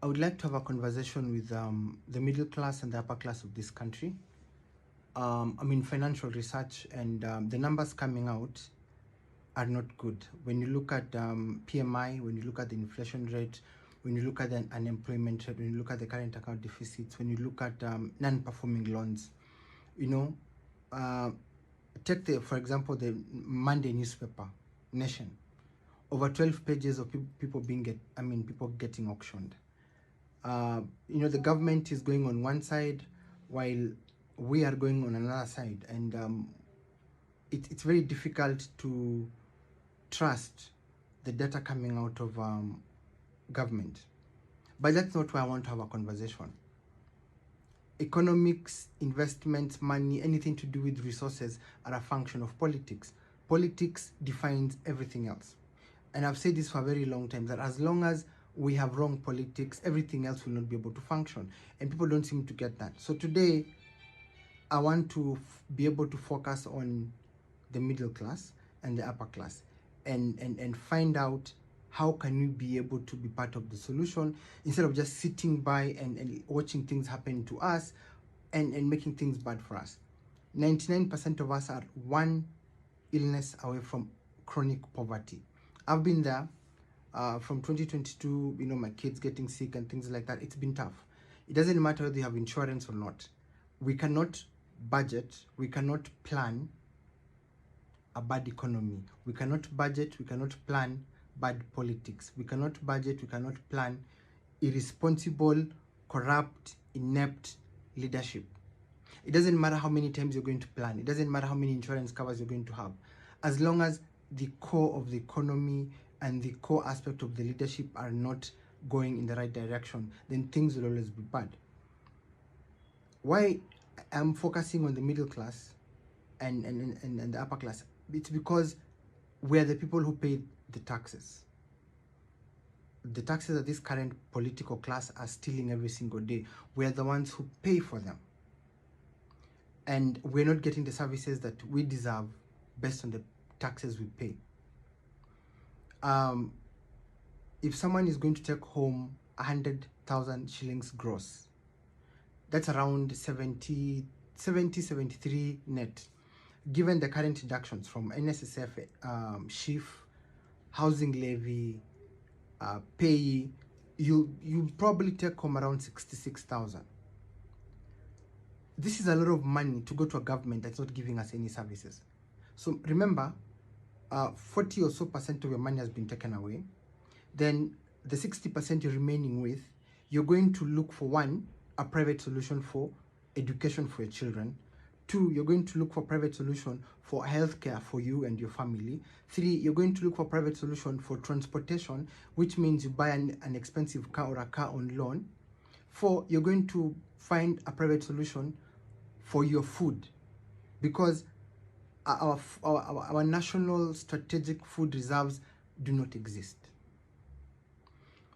I would like to have a conversation with the middle class and the upper class of this country. Financial research and the numbers coming out are not good. When you look at PMI, when you look at the inflation rate, when you look at the unemployment rate, when you look at the current account deficits, when you look at non-performing loans, take for example, the Monday newspaper, Nation, over 12 pages of people getting auctioned. The government is going on one side while we are going on another side, and it's very difficult to trust the data coming out of government. But that's not where I want to have a conversation. Economics, investments, money, anything to do with resources are a function of politics. Politics defines everything else. And I've said this for a very long time, that as long as we have wrong politics, everything else will not be able to function. And people don't seem to get that. So today, I want to be able to focus on the middle class and the upper class and find out how can we be able to be part of the solution instead of just sitting by and watching things happen to us and making things bad for us. 99% of us are one illness away from chronic poverty. I've been there from 2022, my kids getting sick and things like that. It's been tough. It doesn't matter whether you have insurance or not. We cannot budget, we cannot plan a bad economy. We cannot budget, we cannot plan bad politics. We cannot budget, we cannot plan irresponsible, corrupt, inept leadership. It doesn't matter how many times you're going to plan. It doesn't matter how many insurance covers you're going to have. As long as the core of the economy and the core aspect of the leadership are not going in the right direction, then things will always be bad. Why I'm focusing on the middle class and the upper class, it's because we're the people who pay the taxes. The taxes that this current political class are stealing every single day, we're the ones who pay for them. And we're not getting the services that we deserve based on the taxes we pay. If someone is going to take home 100,000 shillings gross, that's around 73 net. Given the current deductions from NSSF, SHIF, housing levy, pay, you probably take home around 66,000. This is a lot of money to go to a government that's not giving us any services. So remember, 40 or so percent of your money has been taken away. Then the 60% you're remaining with, you're going to look for one, a private solution for education for your children. 2, you're going to look for private solution for healthcare for you and your family. 3, you're going to look for private solution for transportation, which means you buy an expensive car or a car on loan. 4, you're going to find a private solution for your food, because our national strategic food reserves do not exist.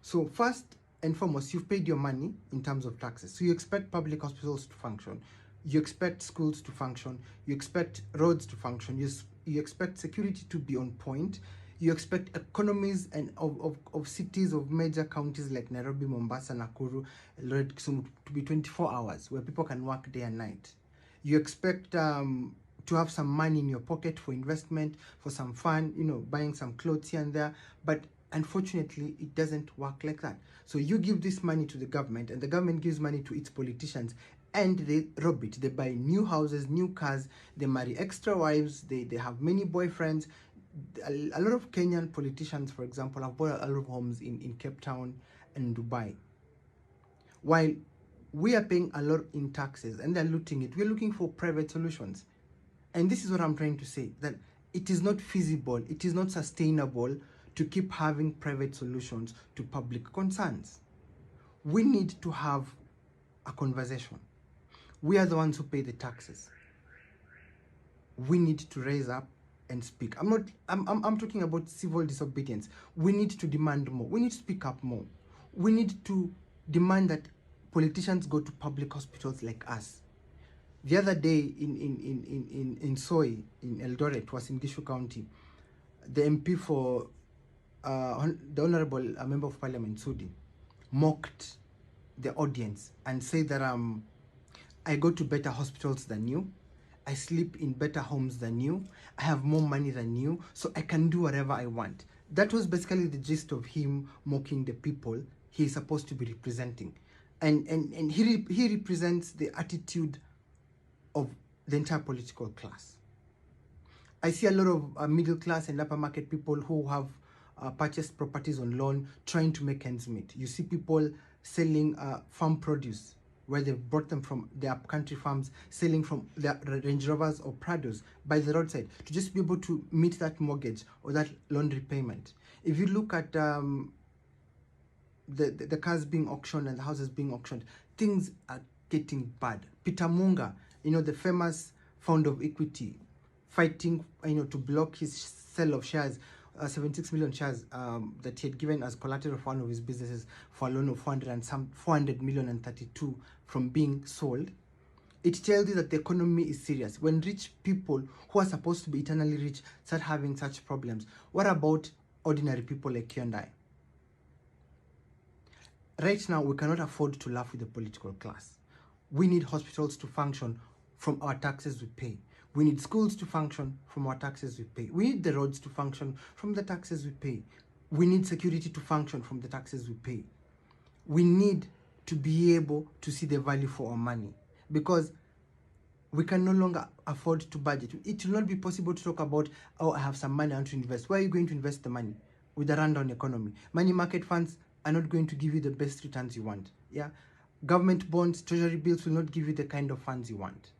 So first and foremost, you've paid your money in terms of taxes. So you expect public hospitals to function. You expect schools to function. You expect roads to function. You expect security to be on point. You expect economies and of cities of major counties like Nairobi, Mombasa, Nakuru, Eldoret, Kisumu to be 24 hours where people can work day and night. You expect to have some money in your pocket for investment, for some fun, buying some clothes here and there. But unfortunately, it doesn't work like that. So you give this money to the government, and the government gives money to its politicians, and they rob it. They buy new houses, new cars, they marry extra wives, they have many boyfriends. A lot of Kenyan politicians, for example, have bought a lot of homes in Cape Town and Dubai. While we are paying a lot in taxes and they're looting it, we're looking for private solutions. And this is what I'm trying to say, that it is not feasible, it is not sustainable to keep having private solutions to public concerns. We need to have a conversation. We are the ones who pay the taxes. We need to raise up and speak. I'm talking about civil disobedience. We need to demand more. We need to speak up more. We need to demand that politicians go to public hospitals like us. The other day in Soy, in Eldoret, was in Gishu County, the MP for the Honorable Member of Parliament, Sudi, mocked the audience and said that I go to better hospitals than you, I sleep in better homes than you, I have more money than you, so I can do whatever I want. That was basically the gist of him mocking the people he's supposed to be representing. And he represents the attitude of the entire political class. I see a lot of middle class and upper market people who have purchased properties on loan trying to make ends meet. You see people selling farm produce where they've brought them from their country farms, selling from their Range Rovers or Prados by the roadside to just be able to meet that mortgage or that loan repayment. If you look at the cars being auctioned and the houses being auctioned, things are getting bad. Peter Munga, the famous founder of Equity, fighting to block his sale of shares, 76 million shares that he had given as collateral for one of his businesses for a loan of 400 million and 32 from being sold. It tells you that the economy is serious. When rich people who are supposed to be eternally rich start having such problems, what about ordinary people like you and I? Right now, we cannot afford to laugh with the political class. We need hospitals to function from our taxes we pay. We need schools to function from our taxes we pay. We need the roads to function from the taxes we pay. We need security to function from the taxes we pay. We need to be able to see the value for our money, because we can no longer afford to budget. It will not be possible to talk about, oh, I have some money I want to invest. Where are you going to invest the money? With a rundown economy. Money market funds are not going to give you the best returns you want. Yeah, government bonds, treasury bills will not give you the kind of funds you want,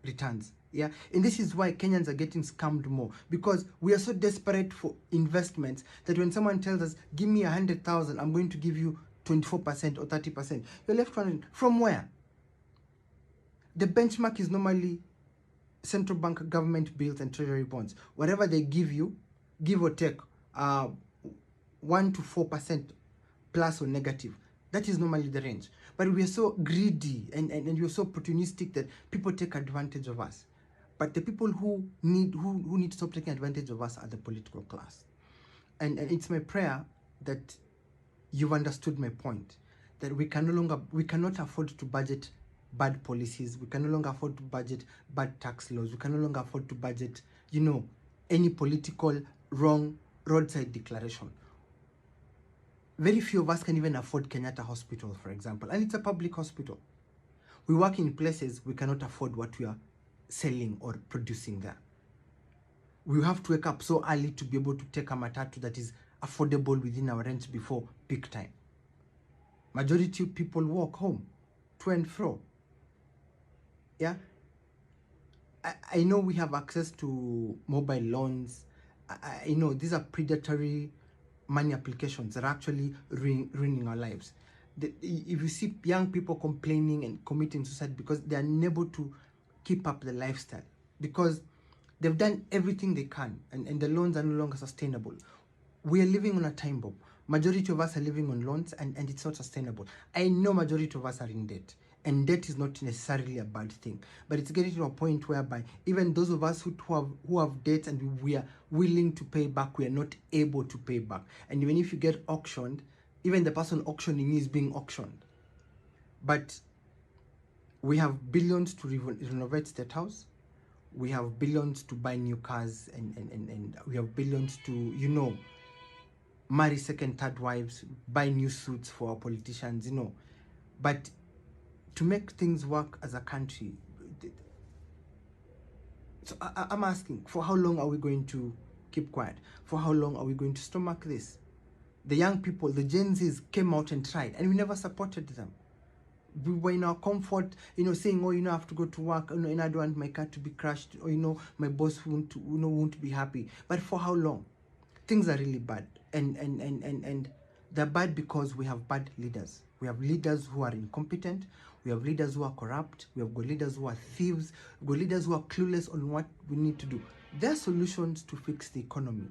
returns. Yeah, and this is why Kenyans are getting scammed more, because we are so desperate for investments that when someone tells us, give me 100,000, I'm going to give you 24% or 30%, you're left wondering, from where? The benchmark is normally central bank government bills and treasury bonds. Whatever they give you, give or take 1 to 4% plus or negative. That is normally the range. But we are so greedy and we're so opportunistic that people take advantage of us. But the people who need to stop taking advantage of us are the political class. And it's my prayer that you've understood my point, that we cannot afford to budget bad policies. We can no longer afford to budget bad tax laws. We can no longer afford to budget, any political wrong roadside declaration. Very few of us can even afford Kenyatta Hospital, for example, and it's a public hospital. We work in places we cannot afford what we are selling or producing there. We have to wake up so early to be able to take a matatu that is affordable within our range before peak time. Majority of people walk home, to and fro. Yeah, I know we have access to mobile loans. I know these are predatory money applications that are actually ruining our lives. If you see young people complaining and committing suicide because they are unable to keep up the lifestyle, because they've done everything they can and the loans are no longer sustainable. We are living on a time bomb. Majority of us are living on loans and it's not sustainable. I know majority of us are in debt, and debt is not necessarily a bad thing, but it's getting to a point whereby even those of us who have debt and we are willing to pay back, we are not able to pay back. And even if you get auctioned, even the person auctioning is being auctioned. But we have billions to renovate State House. We have billions to buy new cars, and we have billions to, marry second, third wives, buy new suits for our politicians, But to make things work as a country, so I'm asking, for how long are we going to keep quiet? For how long are we going to stomach this? The young people, the Gen Zs, came out and tried, and we never supported them. We were in our comfort, saying, oh, I have to go to work, and I don't want my car to be crashed, or, my boss won't be happy. But for how long? Things are really bad, and they're bad because we have bad leaders. We have leaders who are incompetent. We have leaders who are corrupt. We have got leaders who are thieves. We've got leaders who are clueless on what we need to do. There are solutions to fix the economy.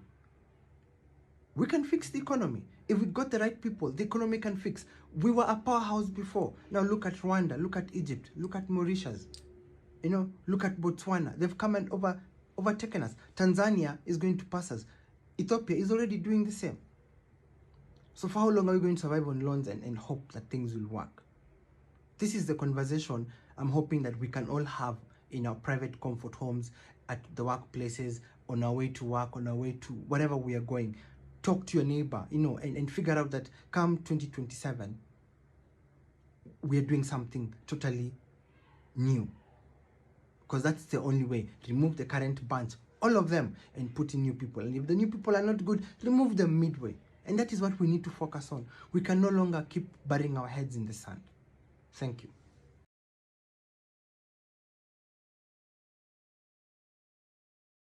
We can fix the economy. If we got the right people, the economy can fix. We were a powerhouse before. Now look at Rwanda, look at Egypt, look at Mauritius, look at Botswana. They've come and overtaken us. Tanzania is going to pass us. Ethiopia is already doing the same. So for how long are we going to survive on loans and hope that things will work? This is the conversation I'm hoping that we can all have in our private comfort homes, at the workplaces, on our way to work, on our way to wherever we are going. Talk to your neighbor, and figure out that come 2027, we are doing something totally new. Because that's the only way. Remove the current bunch, all of them, and put in new people. And if the new people are not good, remove them midway. And that is what we need to focus on. We can no longer keep burying our heads in the sand. Thank you.